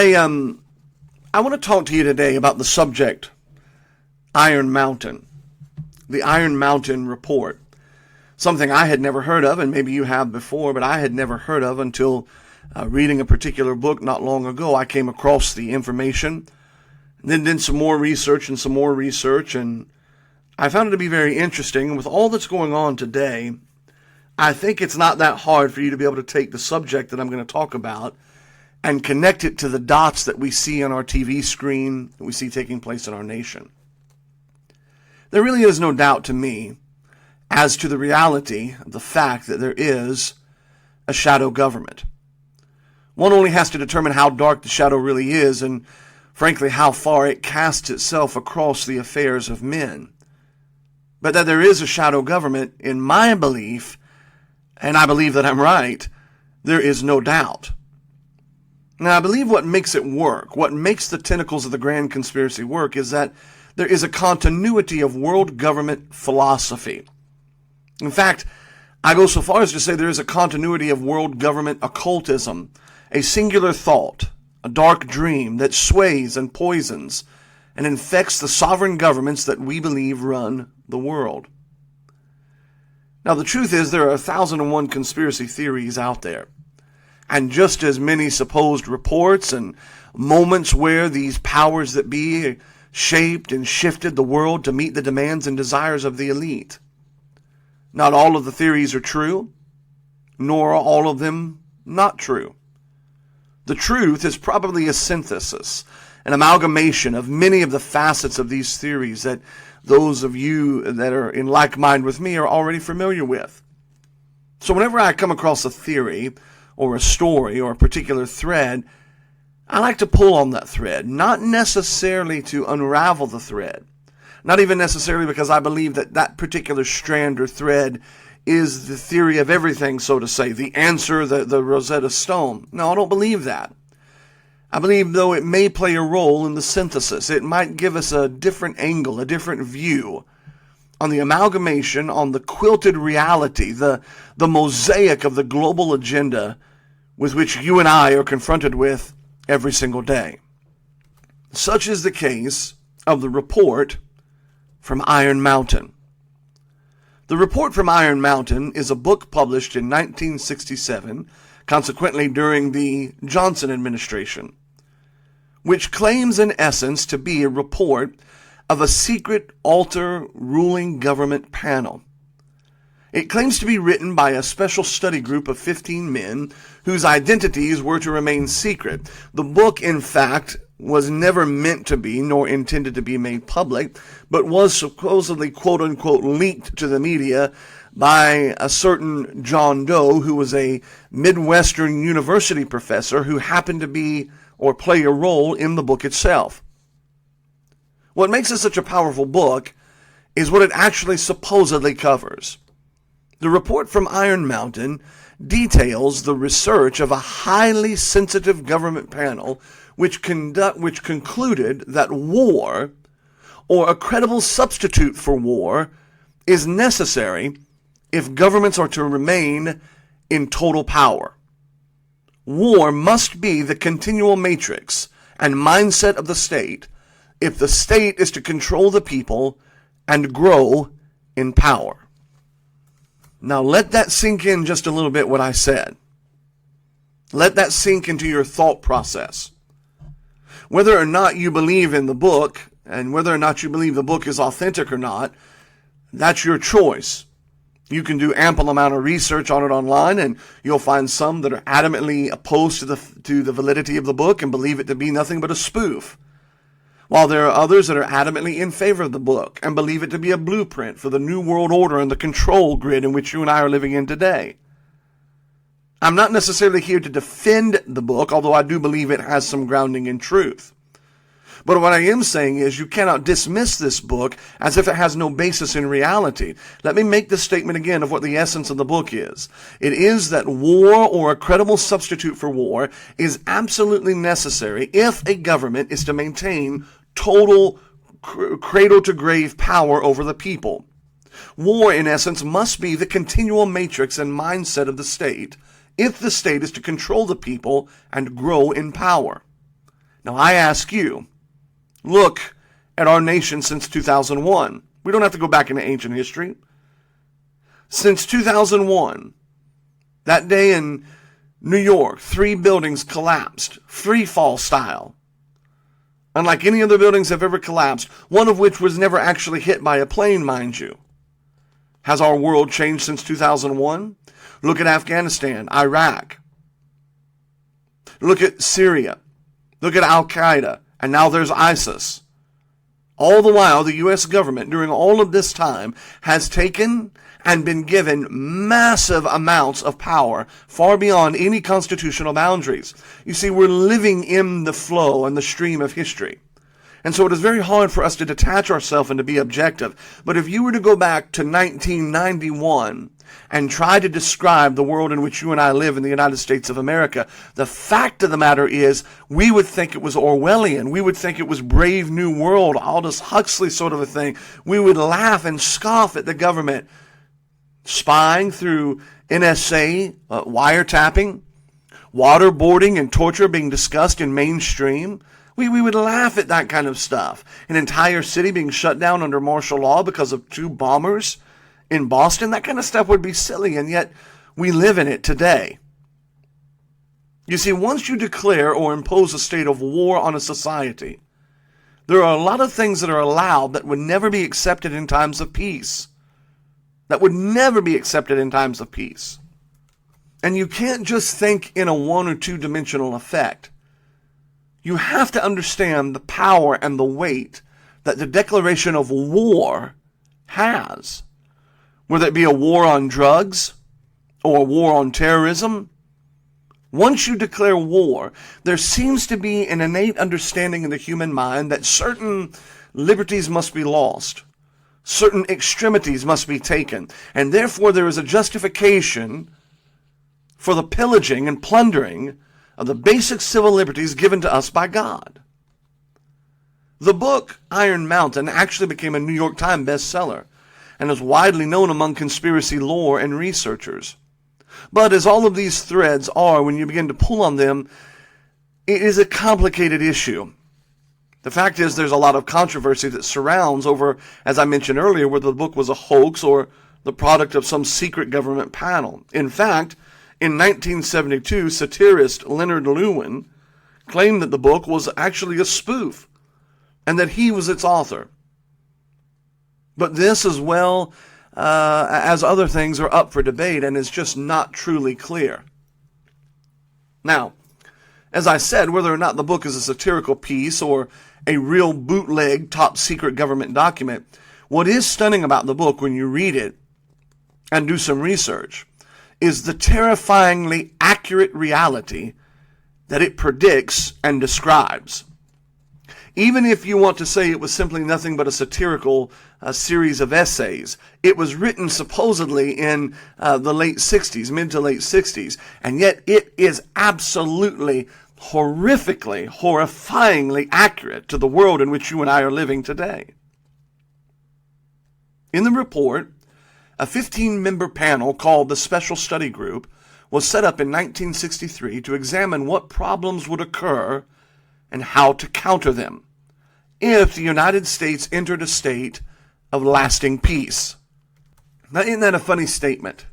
Hey, I want to talk to you today about the subject, Iron Mountain, the Iron Mountain Report. Something I had never heard of, and maybe you have before, but I had never heard of until reading a particular book not long ago. I came across the information, and then did some more research, and I found it to be very interesting. And with all that's going on today, I think it's not that hard for you to be able to take the subject that I'm going to talk about and connect it to the dots that we see on our TV screen, that we see taking place in our nation. There really is no doubt to me as to the reality of the fact that there is a shadow government. One only has to determine how dark the shadow really is and, frankly, how far it casts itself across the affairs of men. But that there is a shadow government, in my belief, and I believe that I'm right, there is no doubt. Now, I believe what makes it work, what makes the tentacles of the grand conspiracy work, is that there is a continuity of world government philosophy. In fact, I go so far as to say there is a continuity of world government occultism, a singular thought, a dark dream that sways and poisons and infects the sovereign governments that we believe run the world. Now, the truth is there are 1,001 conspiracy theories out there. And just as many supposed reports and moments where these powers that be shaped and shifted the world to meet the demands and desires of the elite. Not all of the theories are true, nor are all of them not true. The truth is probably a synthesis, an amalgamation of many of the facets of these theories that those of you that are in like mind with me are already familiar with. So whenever I come across a theory, or a story, or a particular thread, I like to pull on that thread, not necessarily to unravel the thread, not even necessarily because I believe that that particular strand or thread is the theory of everything, so to say, the answer, the Rosetta Stone. No, I don't believe that. I believe, though, it may play a role in the synthesis. It might give us a different angle, a different view on the amalgamation, on the quilted reality, the mosaic of the global agenda with which you and I are confronted with every single day. Such is the case of the report from Iron Mountain. The report from Iron Mountain is a book published in 1967, consequently during the Johnson administration, which claims in essence to be a report of a secret alter ruling government panel. It claims to be written by a special study group of 15 men whose identities were to remain secret. The book, in fact, was never meant to be nor intended to be made public, but was supposedly quote-unquote leaked to the media by a certain John Doe, who was a Midwestern University professor who happened to be or play a role in the book itself. What makes it such a powerful book is what it actually supposedly covers. The report from Iron Mountain details the research of a highly sensitive government panel which concluded that war, or a credible substitute for war, is necessary if governments are to remain in total power. War must be the continual matrix and mindset of the state if the state is to control the people and grow in power. Now let that sink in just a little bit, what I said. Let that sink into your thought process. Whether or not you believe in the book, and whether or not you believe the book is authentic or not, that's your choice. You can do ample amount of research on it online, and you'll find some that are adamantly opposed to the validity of the book and believe it to be nothing but a spoof, while there are others that are adamantly in favor of the book and believe it to be a blueprint for the new world order and the control grid in which you and I are living in today. I'm not necessarily here to defend the book, although I do believe it has some grounding in truth. But what I am saying is you cannot dismiss this book as if it has no basis in reality. Let me make this statement again of what the essence of the book is. It is that war, or a credible substitute for war, is absolutely necessary if a government is to maintain total cradle-to-grave power over the people. War, in essence, must be the continual matrix and mindset of the state if the state is to control the people and grow in power. Now I ask you, look at our nation since 2001. We don't have to go back into ancient history. Since 2001, that day in New York, 3 buildings collapsed, free fall style. Unlike any other buildings have ever collapsed, one of which was never actually hit by a plane, mind you. Has our world changed since 2001? Look at Afghanistan, Iraq. Look at Syria. Look at Al-Qaeda. And now there's ISIS. All the while, the U.S. government, during all of this time, has taken and been given massive amounts of power, far beyond any constitutional boundaries. You see, we're living in the flow and the stream of history. And so it is very hard for us to detach ourselves and to be objective. But if you were to go back to 1991 and try to describe the world in which you and I live in the United States of America, the fact of the matter is we would think it was Orwellian. We would think it was Brave New World, Aldous Huxley sort of a thing. We would laugh and scoff at the government spying through NSA, wiretapping, waterboarding and torture being discussed in mainstream. We would laugh at that kind of stuff. An entire city being shut down under martial law because of 2 bombers in Boston, that kind of stuff would be silly, and yet we live in it today. You see, once you declare or impose a state of war on a society, there are a lot of things that are allowed that would never be accepted in times of peace. That would never be accepted in times of peace. And you can't just think in a 1 or 2 dimensional effect. You have to understand the power and the weight that the declaration of war has. Whether it be a war on drugs or a war on terrorism, once you declare war, there seems to be an innate understanding in the human mind that certain liberties must be lost. Certain extremities must be taken, and therefore there is a justification for the pillaging and plundering of the basic civil liberties given to us by God. The book Iron Mountain actually became a New York Times bestseller and is widely known among conspiracy lore and researchers. But as all of these threads are, when you begin to pull on them, it is a complicated issue. The fact is, there's a lot of controversy that surrounds over, as I mentioned earlier, whether the book was a hoax or the product of some secret government panel. In fact, in 1972, satirist Leonard Lewin claimed that the book was actually a spoof and that he was its author. But this, as well as other things, are up for debate and is just not truly clear. Now, as I said, whether or not the book is a satirical piece or a real bootleg top-secret government document, what is stunning about the book when you read it and do some research is the terrifyingly accurate reality that it predicts and describes. Even if you want to say it was simply nothing but a satirical series of essays, it was written supposedly in the late 60s, mid to late 60s, and yet it is absolutely horrifically, horrifyingly accurate to the world in which you and I are living today. In the report, a 15-member panel called the Special Study Group was set up in 1963 to examine what problems would occur and how to counter them if the United States entered a state of lasting peace. Now, isn't that a funny statement?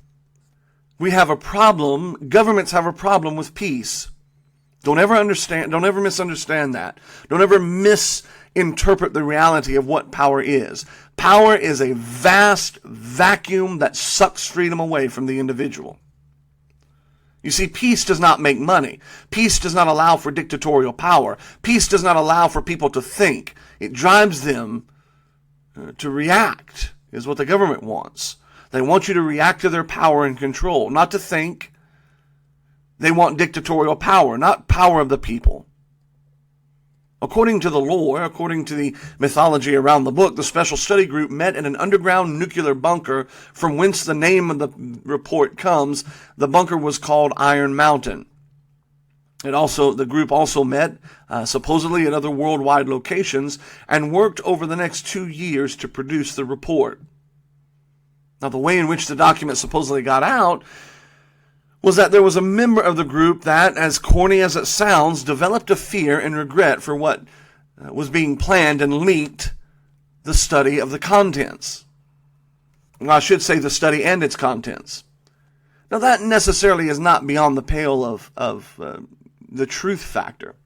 We have a problem, governments have a problem with peace. Don't ever misunderstand that. Don't ever misinterpret the reality of what power is. Power is a vast vacuum that sucks freedom away from the individual. You see, peace does not make money. Peace does not allow for dictatorial power. Peace does not allow for people to think. It drives them to react, is what the government wants. They want you to react to their power and control, not to think. They want dictatorial power, not power of the people. According to the lore, according to the mythology around the book, the Special Study Group met in an underground nuclear bunker from whence the name of the report comes. The bunker was called Iron Mountain. The group also met, supposedly at other worldwide locations, and worked over the next 2 years to produce the report. Now, the way in which the document supposedly got out was that there was a member of the group that, as corny as it sounds, developed a fear and regret for what was being planned and leaked the study of the contents. Well, I should say the study and its contents. Now, that necessarily is not beyond the pale of the truth factor.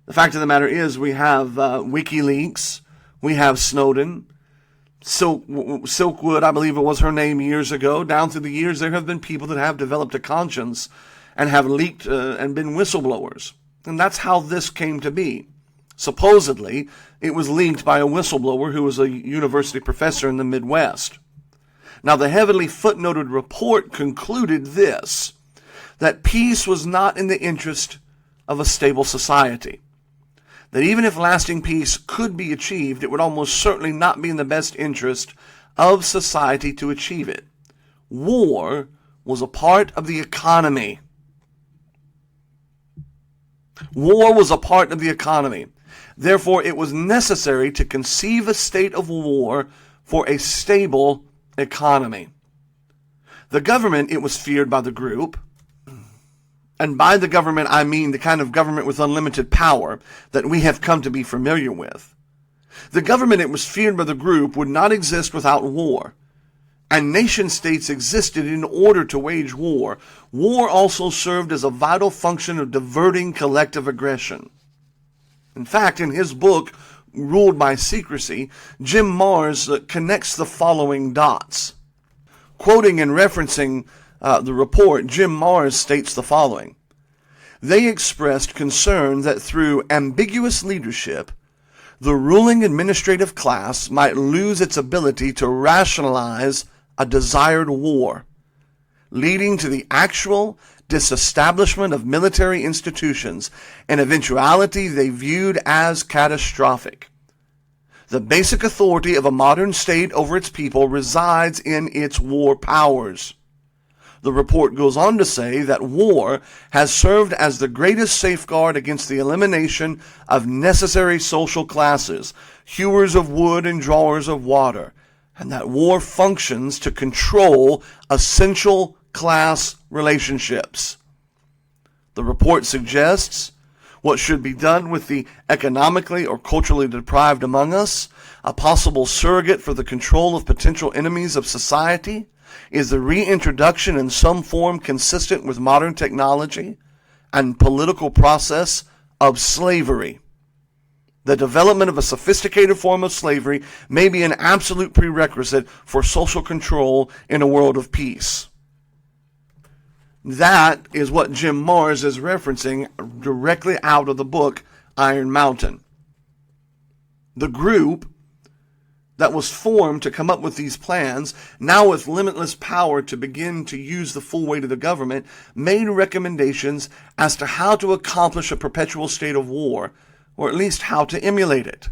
The fact of the matter is we have WikiLeaks, we have Snowden, Silkwood, I believe it was her name years ago. Down through the years, there have been people that have developed a conscience and have leaked and been whistleblowers. And that's how this came to be. Supposedly, it was leaked by a whistleblower who was a university professor in the Midwest. Now, the heavily footnoted report concluded this, that peace was not in the interest of a stable society. That even if lasting peace could be achieved, it would almost certainly not be in the best interest of society to achieve it. War was a part of the economy. War was a part of the economy. Therefore, it was necessary to conceive a state of war for a stable economy. The government, it was feared by the group, and by the government I mean the kind of government with unlimited power that we have come to be familiar with. The government, it was feared by the group, would not exist without war. And nation-states existed in order to wage war. War also served as a vital function of diverting collective aggression. In fact, in his book, Ruled by Secrecy, Jim Marrs connects the following dots. Quoting and referencing the report, Jim Marrs states the following. They expressed concern that through ambiguous leadership, the ruling administrative class might lose its ability to rationalize a desired war, leading to the actual disestablishment of military institutions, an eventuality they viewed as catastrophic. The basic authority of a modern state over its people resides in its war powers. The report goes on to say that war has served as the greatest safeguard against the elimination of necessary social classes, hewers of wood and drawers of water, and that war functions to control essential class relationships. The report suggests what should be done with the economically or culturally deprived among us, a possible surrogate for the control of potential enemies of society, is the reintroduction in some form consistent with modern technology and political process of slavery. The development of a sophisticated form of slavery may be an absolute prerequisite for social control in a world of peace. That is what Jim Marrs is referencing directly out of the book Iron Mountain. The group that was formed to come up with these plans, now with limitless power to begin to use the full weight of the government, made recommendations as to how to accomplish a perpetual state of war, or at least how to emulate it.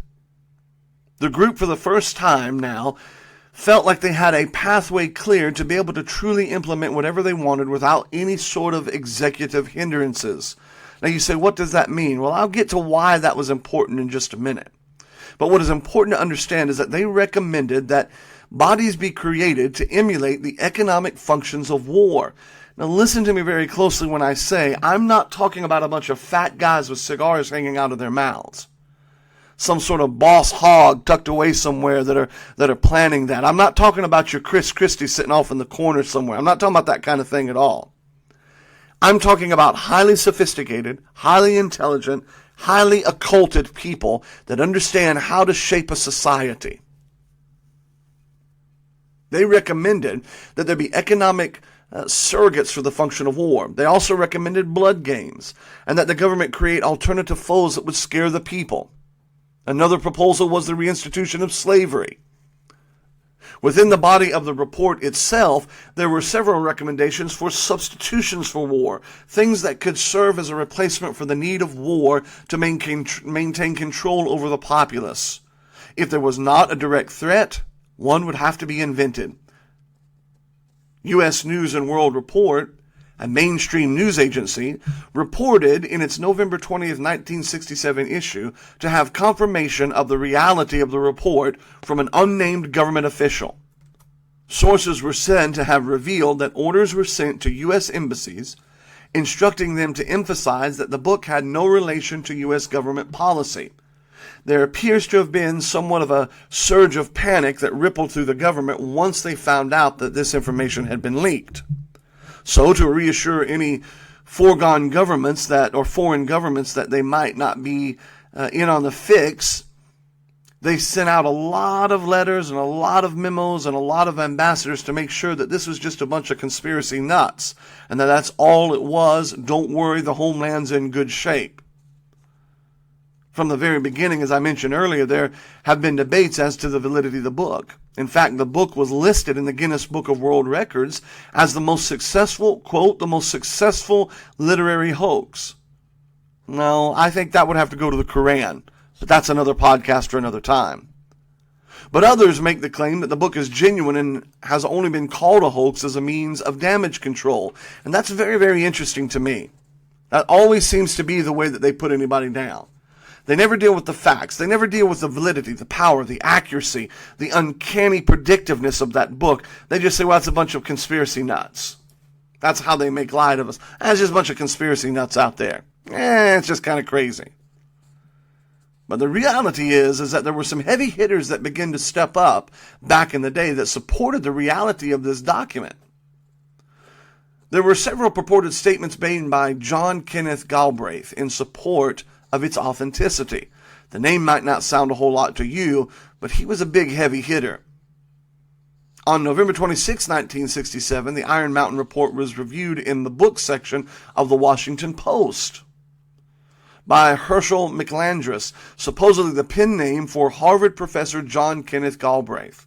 The group, for the first time now, felt like they had a pathway cleared to be able to truly implement whatever they wanted without any sort of executive hindrances. Now you say, what does that mean? Well, I'll get to why that was important in just a minute. But what is important to understand is that they recommended that bodies be created to emulate the economic functions of war. Now listen to me very closely when I say I'm not talking about a bunch of fat guys with cigars hanging out of their mouths. Some sort of boss hog tucked away somewhere that are planning that. I'm not talking about your Chris Christie sitting off in the corner somewhere. I'm not talking about that kind of thing at all. I'm talking about highly sophisticated, highly intelligent, highly occulted people that understand how to shape a society. They recommended that there be economic surrogates for the function of war. They also recommended blood games, and that the government create alternative foes that would scare the people. Another proposal was the reinstitution of slavery. Within the body of the report itself, there were several recommendations for substitutions for war, things that could serve as a replacement for the need of war to maintain control over the populace. If there was not a direct threat, one would have to be invented. U.S. News and World Report, a mainstream news agency, reported in its November 20th, 1967 issue to have confirmation of the reality of the report from an unnamed government official. Sources were said to have revealed that orders were sent to U.S. embassies instructing them to emphasize that the book had no relation to U.S. government policy. There appears to have been somewhat of a surge of panic that rippled through the government once they found out that this information had been leaked. So, to reassure any foreign governments that they might not be in on the fix, they sent out a lot of letters and a lot of memos and a lot of ambassadors to make sure that this was just a bunch of conspiracy nuts and that that's all it was. Don't worry, the homeland's in good shape. From the very beginning, as I mentioned earlier, there have been debates as to the validity of the book. In fact, the book was listed in the Guinness Book of World Records as the most successful, quote, the most successful literary hoax. No, I think that would have to go to the Quran. But that's another podcast for another time. But others make the claim that the book is genuine and has only been called a hoax as a means of damage control. And that's very, very interesting to me. That always seems to be the way that they put anybody down. They never deal with the facts. They never deal with the validity, the power, the accuracy, the uncanny predictiveness of that book. They just say, well, it's a bunch of conspiracy nuts. That's how they make light of us. There's just a bunch of conspiracy nuts out there. It's just kind of crazy. But the reality is that there were some heavy hitters that began to step up back in the day that supported the reality of this document. There were several purported statements made by John Kenneth Galbraith in support of its authenticity. The name might not sound a whole lot to you, but he was a big heavy hitter. On November 26, 1967, the Iron Mountain Report was reviewed in the book section of the Washington Post by Herschel McLandris, supposedly the pen name for Harvard professor John Kenneth Galbraith.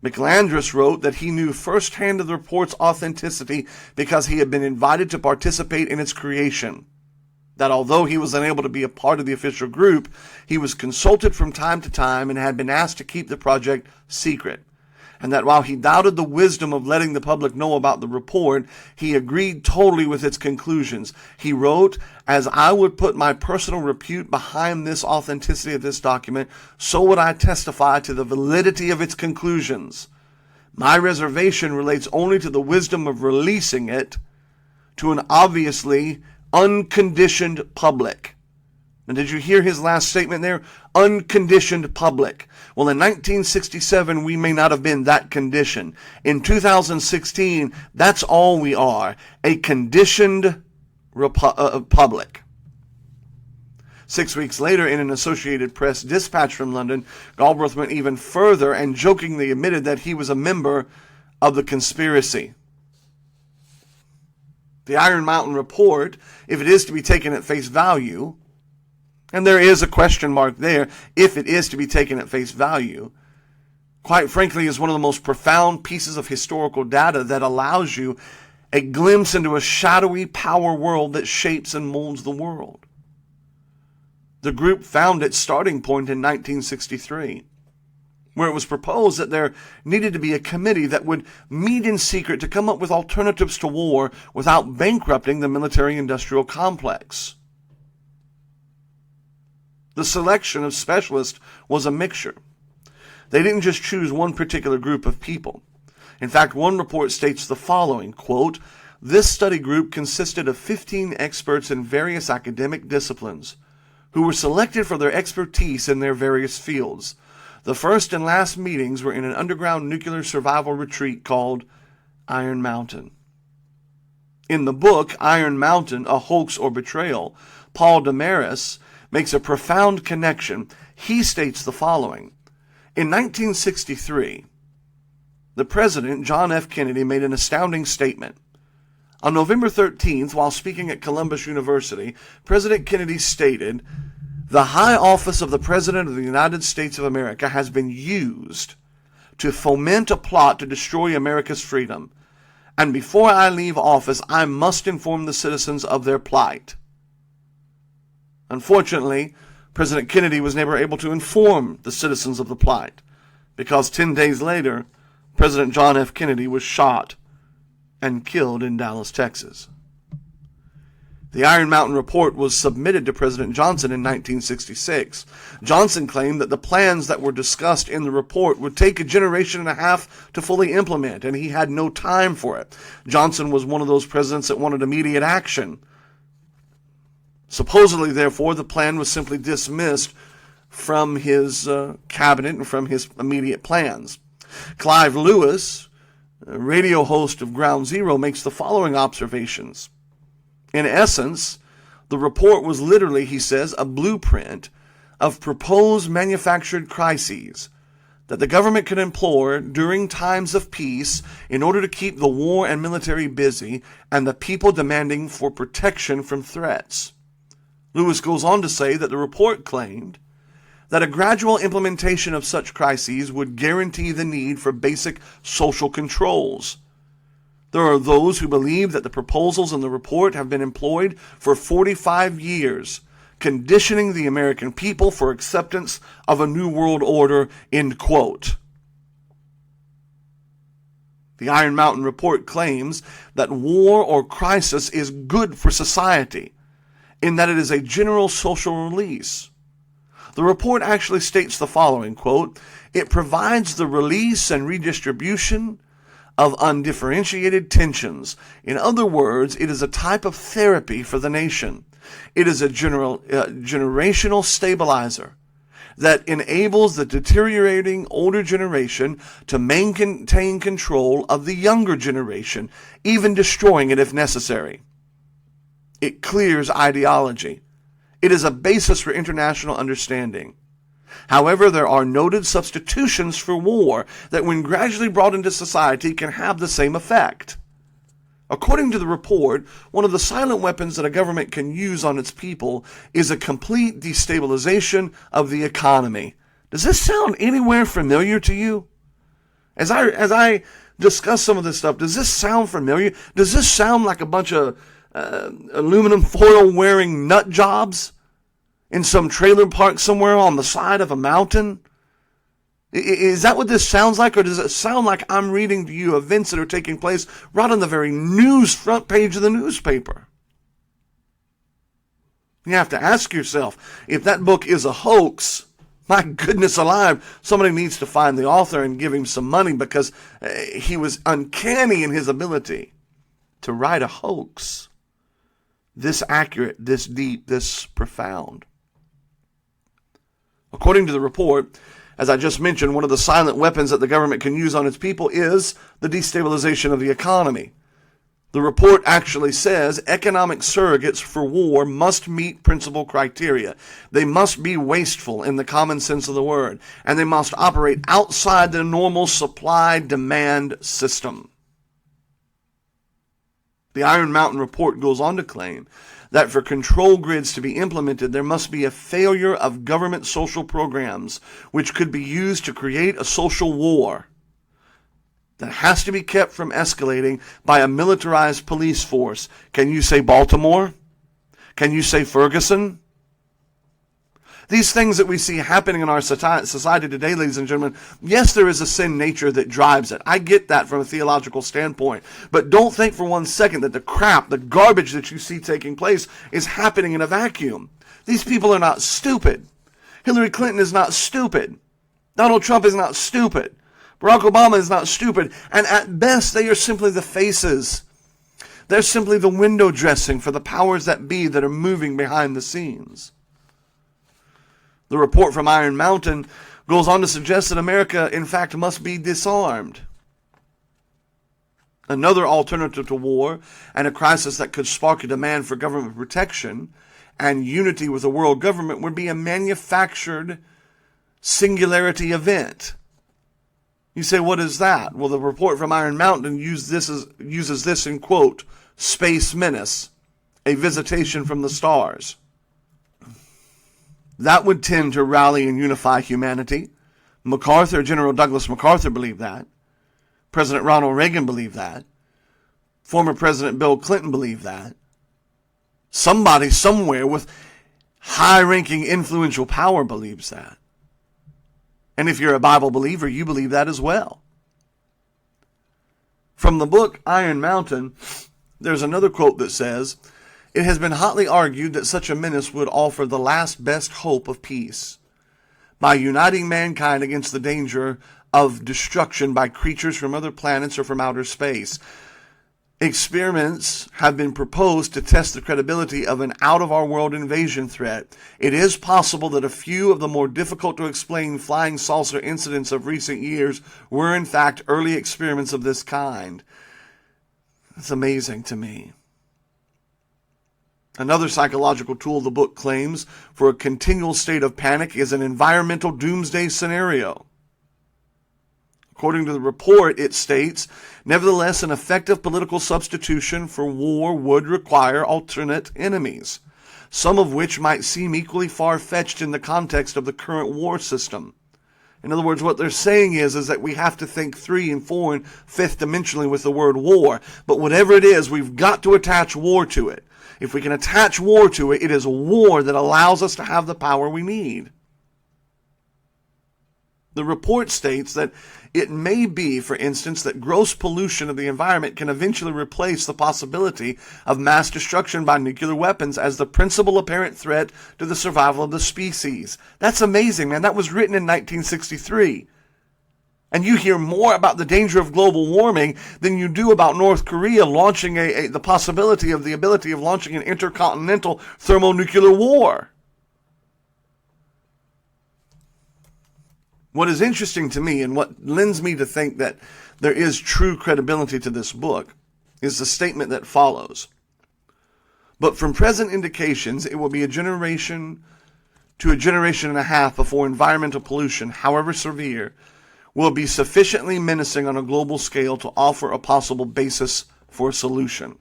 McLandris wrote that he knew firsthand of the report's authenticity because he had been invited to participate in its creation. That although he was unable to be a part of the official group, he was consulted from time to time and had been asked to keep the project secret. And that while he doubted the wisdom of letting the public know about the report, he agreed totally with its conclusions. He wrote, "As I would put my personal repute behind this authenticity of this document, so would I testify to the validity of its conclusions. My reservation relates only to the wisdom of releasing it to an obviously unconditioned public." And did you hear his last statement there? Unconditioned public. Well, in 1967, we may not have been that conditioned. In 2016, that's all we are, a conditioned public. 6 weeks later, in an Associated Press dispatch from London, Galbraith went even further and jokingly admitted that he was a member of the conspiracy. The Iron Mountain Report, if it is to be taken at face value, and there is a question mark there, if it is to be taken at face value, quite frankly is one of the most profound pieces of historical data that allows you a glimpse into a shadowy power world that shapes and molds the world. The group found its starting point in 1963, where it was proposed that there needed to be a committee that would meet in secret to come up with alternatives to war without bankrupting the military-industrial complex. The selection of specialists was a mixture. They didn't just choose one particular group of people. In fact, one report states the following, quote, "This study group consisted of 15 experts in various academic disciplines who were selected for their expertise in their various fields. The first and last meetings were in an underground nuclear survival retreat called Iron Mountain." In the book, Iron Mountain, A Hoax or Betrayal, Paul Damaris makes a profound connection. He states the following. In 1963, the President, John F. Kennedy, made an astounding statement. On November 13th, while speaking at Columbus University, President Kennedy stated, "The high office of the President of the United States of America has been used to foment a plot to destroy America's freedom. And before I leave office, I must inform the citizens of their plight." Unfortunately, President Kennedy was never able to inform the citizens of the plight, because 10 days later, President John F. Kennedy was shot and killed in Dallas, Texas. The Iron Mountain Report was submitted to President Johnson in 1966. Johnson claimed that the plans that were discussed in the report would take a generation and a half to fully implement, and he had no time for it. Johnson was one of those presidents that wanted immediate action. Supposedly, therefore, the plan was simply dismissed from his cabinet and from his immediate plans. Clive Lewis, a radio host of Ground Zero, makes the following observations. In essence, the report was literally, he says, a blueprint of proposed manufactured crises that the government could employ during times of peace in order to keep the war and military busy and the people demanding for protection from threats. Lewis goes on to say that the report claimed that a gradual implementation of such crises would guarantee the need for basic social controls. There are those who believe that the proposals in the report have been employed for 45 years, conditioning the American people for acceptance of a new world order, end quote. The Iron Mountain Report claims that war or crisis is good for society, in that it is a general social release. The report actually states the following, quote, "It provides the release and redistribution of undifferentiated tensions. In other words, it is a type of therapy for the nation. It is a generational stabilizer that enables the deteriorating older generation to maintain control of the younger generation, even destroying it if necessary. It clears ideology. It is a basis for international understanding. However, there are noted substitutions for war that, when gradually brought into society, can have the same effect. According to the report, one of the silent weapons that a government can use on its people is a complete destabilization of the economy." Does this sound anywhere familiar to you? As I discuss some of this stuff, does this sound familiar? Does this sound like a bunch of aluminum foil wearing nut jobs in some trailer park somewhere on the side of a mountain? Is that what this sounds like, or does it sound like I'm reading to you events that are taking place right on the very news front page of the newspaper? You have to ask yourself, if that book is a hoax, my goodness alive, somebody needs to find the author and give him some money, because he was uncanny in his ability to write a hoax this accurate, this deep, this profound. According to the report, as I just mentioned, one of the silent weapons that the government can use on its people is the destabilization of the economy. The report actually says economic surrogates for war must meet principal criteria. They must be wasteful in the common sense of the word, and they must operate outside the normal supply-demand system. The Iron Mountain Report goes on to claim that for control grids to be implemented, there must be a failure of government social programs, which could be used to create a social war that has to be kept from escalating by a militarized police force. Can you say Baltimore? Can you say Ferguson? These things that we see happening in our society today, ladies and gentlemen, yes, there is a sin nature that drives it. I get that from a theological standpoint. But don't think for 1 second that the crap, the garbage that you see taking place is happening in a vacuum. These people are not stupid. Hillary Clinton is not stupid. Donald Trump is not stupid. Barack Obama is not stupid. And at best, they are simply the faces. They're simply the window dressing for the powers that be that are moving behind the scenes. The report from Iron Mountain goes on to suggest that America, in fact, must be disarmed. Another alternative to war and a crisis that could spark a demand for government protection and unity with the world government would be a manufactured singularity event. You say, what is that? Well, the report from Iron Mountain uses this in quote, "Space Menace, a visitation from the stars." That would tend to rally and unify humanity. General Douglas MacArthur believed that. President Ronald Reagan believed that. Former President Bill Clinton believed that. Somebody somewhere with high-ranking influential power believes that. And if you're a Bible believer, you believe that as well. From the book Iron Mountain, there's another quote that says, It has been hotly argued that such a menace would offer the last best hope of peace by uniting mankind against the danger of destruction by creatures from other planets or from outer space. Experiments have been proposed to test the credibility of an out-of-our-world invasion threat. It is possible that a few of the more difficult-to-explain flying saucer incidents of recent years were in fact early experiments of this kind. It's amazing to me. Another psychological tool the book claims for a continual state of panic is an environmental doomsday scenario. According to the report, it states, nevertheless, an effective political substitution for war would require alternate enemies, some of which might seem equally far-fetched in the context of the current war system. In other words, what they're saying is that we have to think 3 and 4 and 5th dimensionally with the word war. But whatever it is, we've got to attach war to it. If we can attach war to it, it is war that allows us to have the power we need. The report states that it may be, for instance, that gross pollution of the environment can eventually replace the possibility of mass destruction by nuclear weapons as the principal apparent threat to the survival of the species. That's amazing, man. That was written in 1963. And you hear more about the danger of global warming than you do about North Korea launching the possibility of the ability of launching an intercontinental thermonuclear war. What is interesting to me and what lends me to think that there is true credibility to this book is the statement that follows. But from present indications, it will be a generation to a generation and a half before environmental pollution, however severe, will be sufficiently menacing on a global scale to offer a possible basis for a solution.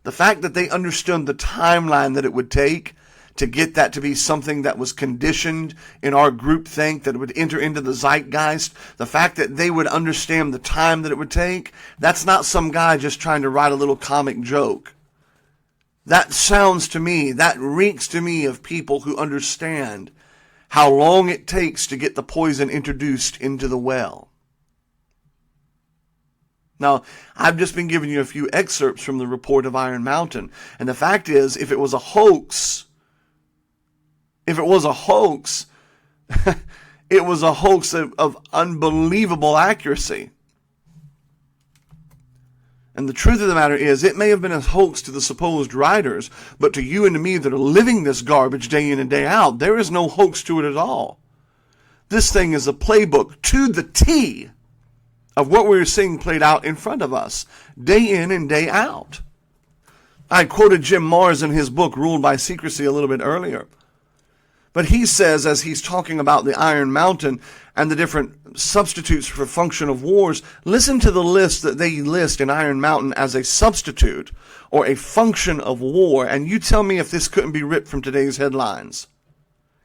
The fact that they understood the timeline that it would take to get that to be something that was conditioned in our groupthink, that it would enter into the zeitgeist, the fact that they would understand the time that it would take, that's not some guy just trying to write a little comic joke. That sounds to me, that reeks to me of people who understand how long it takes to get the poison introduced into the well. Now, I've just been giving you a few excerpts from the report of Iron Mountain, and the fact is, if it was a hoax, it was a hoax of unbelievable accuracy. And the truth of the matter is, it may have been a hoax to the supposed writers, but to you and to me that are living this garbage day in and day out, there is no hoax to it at all. This thing is a playbook to the T of what we're seeing played out in front of us, day in and day out. I quoted Jim Marrs in his book, Ruled by Secrecy, a little bit earlier. But he says, as he's talking about the Iron Mountain and the different substitutes for function of wars, listen to the list that they list in Iron Mountain as a substitute or a function of war, and you tell me if this couldn't be ripped from today's headlines.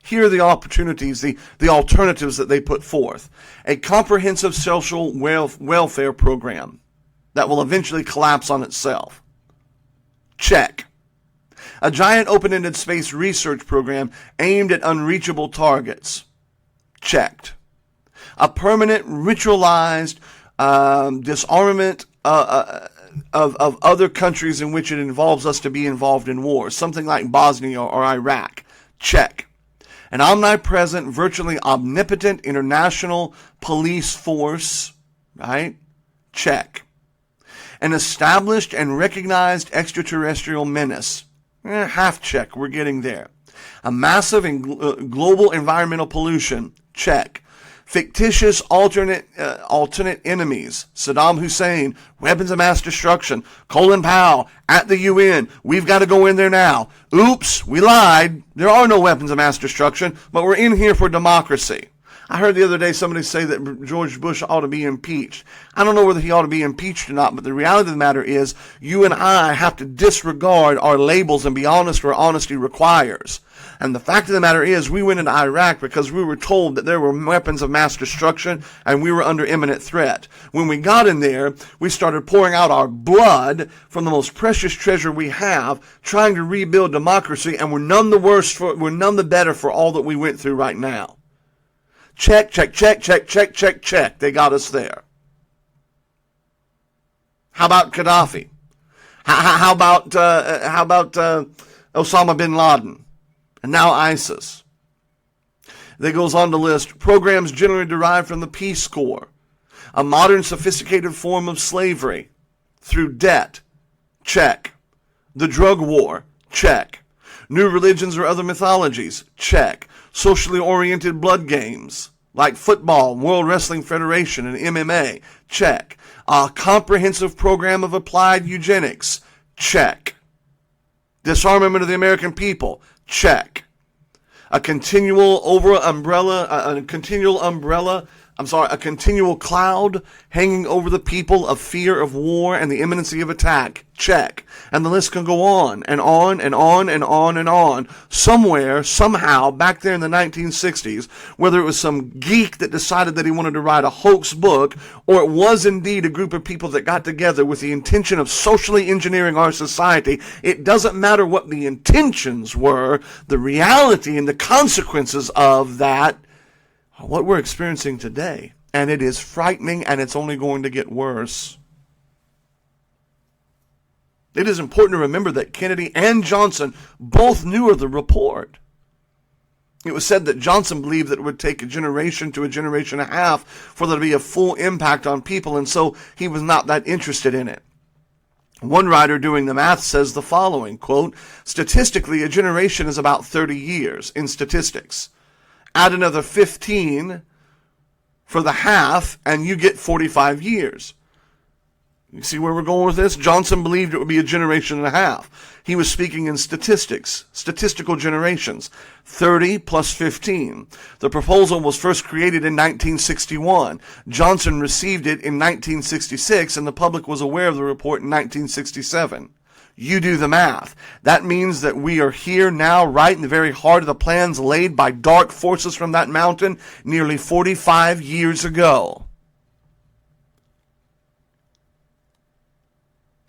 Here are the opportunities, the alternatives that they put forth. A comprehensive social welfare program that will eventually collapse on itself. Check. A giant open-ended space research program aimed at unreachable targets. Checked. A permanent ritualized disarmament of other countries in which it involves us to be involved in war. Something like Bosnia or Iraq. Check. An omnipresent, virtually omnipotent international police force. Right? Check. An established and recognized extraterrestrial menace. Half check, we're getting there. A massive and global environmental pollution, check. Fictitious alternate enemies, Saddam Hussein, weapons of mass destruction, Colin Powell at the UN, we've got to go in there now. Oops, we lied, there are no weapons of mass destruction, but we're in here for democracy. I heard the other day somebody say that George Bush ought to be impeached. I don't know whether he ought to be impeached or not, but the reality of the matter is you and I have to disregard our labels and be honest where honesty requires. And the fact of the matter is we went into Iraq because we were told that there were weapons of mass destruction and we were under imminent threat. When we got in there, we started pouring out our blood from the most precious treasure we have, trying to rebuild democracy, and we're none the better for all that we went through right now. Check, check, check, check, check, check, check. They got us there. How about Gaddafi? How about Osama bin Laden, and now ISIS? That goes on to list programs generally derived from the Peace Corps, a modern sophisticated form of slavery through debt, check. The drug war, check. New religions or other mythologies, check. Socially oriented blood games like football, World Wrestling Federation, and MMA, check. A comprehensive program of applied eugenics, check. Disarmament of the American people, check. A continual cloud hanging over the people of fear of war and the imminency of attack, check. And the list can go on and on and on and on and on. Somewhere, somehow, back there in the 1960s, whether it was some geek that decided that he wanted to write a hoax book, or it was indeed a group of people that got together with the intention of socially engineering our society, it doesn't matter what the intentions were, the reality and the consequences of that are what we're experiencing today. And it is frightening, and it's only going to get worse. It is important to remember that Kennedy and Johnson both knew of the report. It was said that Johnson believed that it would take a generation to a generation and a half for there to be a full impact on people, and so he was not that interested in it. One writer doing the math says the following, quote, statistically, a generation is about 30 years in statistics. Add another 15 for the half, and you get 45 years. You see where we're going with this? Johnson believed it would be a generation and a half. He was speaking in statistics, statistical generations, 30 plus 15. The proposal was first created in 1961. Johnson received it in 1966, and the public was aware of the report in 1967. You do the math. That means that we are here now, right in the very heart of the plans laid by dark forces from that mountain nearly 45 years ago.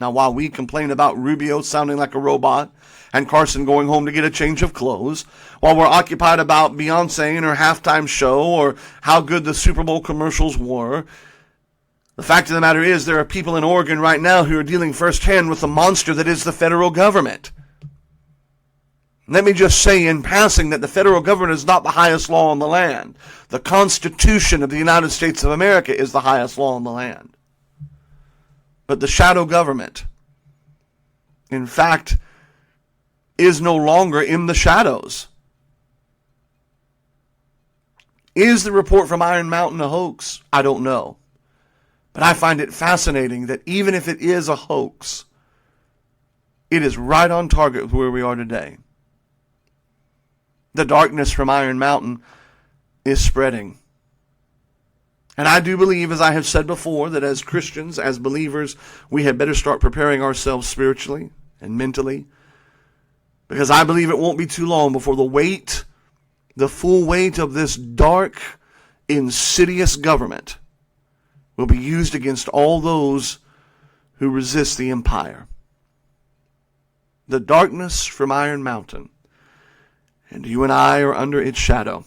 Now, while we complain about Rubio sounding like a robot and Carson going home to get a change of clothes, while we're occupied about Beyonce and her halftime show or how good the Super Bowl commercials were, the fact of the matter is there are people in Oregon right now who are dealing firsthand with the monster that is the federal government. Let me just say in passing that the federal government is not the highest law in the land. The Constitution of the United States of America is the highest law in the land. But the shadow government, in fact, is no longer in the shadows. Is the report from Iron Mountain a hoax? I don't know. But I find it fascinating that even if it is a hoax, it is right on target with where we are today. The darkness from Iron Mountain is spreading. And I do believe, as I have said before, that as Christians, as believers, we had better start preparing ourselves spiritually and mentally. Because I believe it won't be too long before the full weight of this dark, insidious government will be used against all those who resist the empire. The darkness from Iron Mountain, and you and I are under its shadow.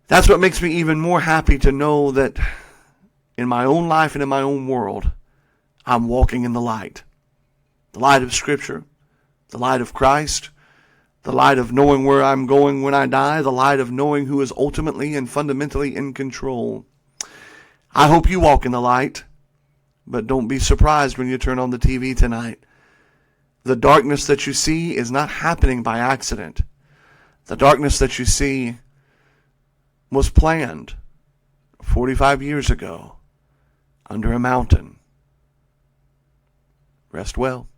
That's what makes me even more happy to know that in my own life and in my own world, I'm walking in the light. The light of Scripture, the light of Christ, the light of knowing where I'm going when I die, the light of knowing who is ultimately and fundamentally in control. I hope you walk in the light, but don't be surprised when you turn on the TV tonight. The darkness that you see is not happening by accident. The darkness that you see was planned 45 years ago under a mountain. Rest well.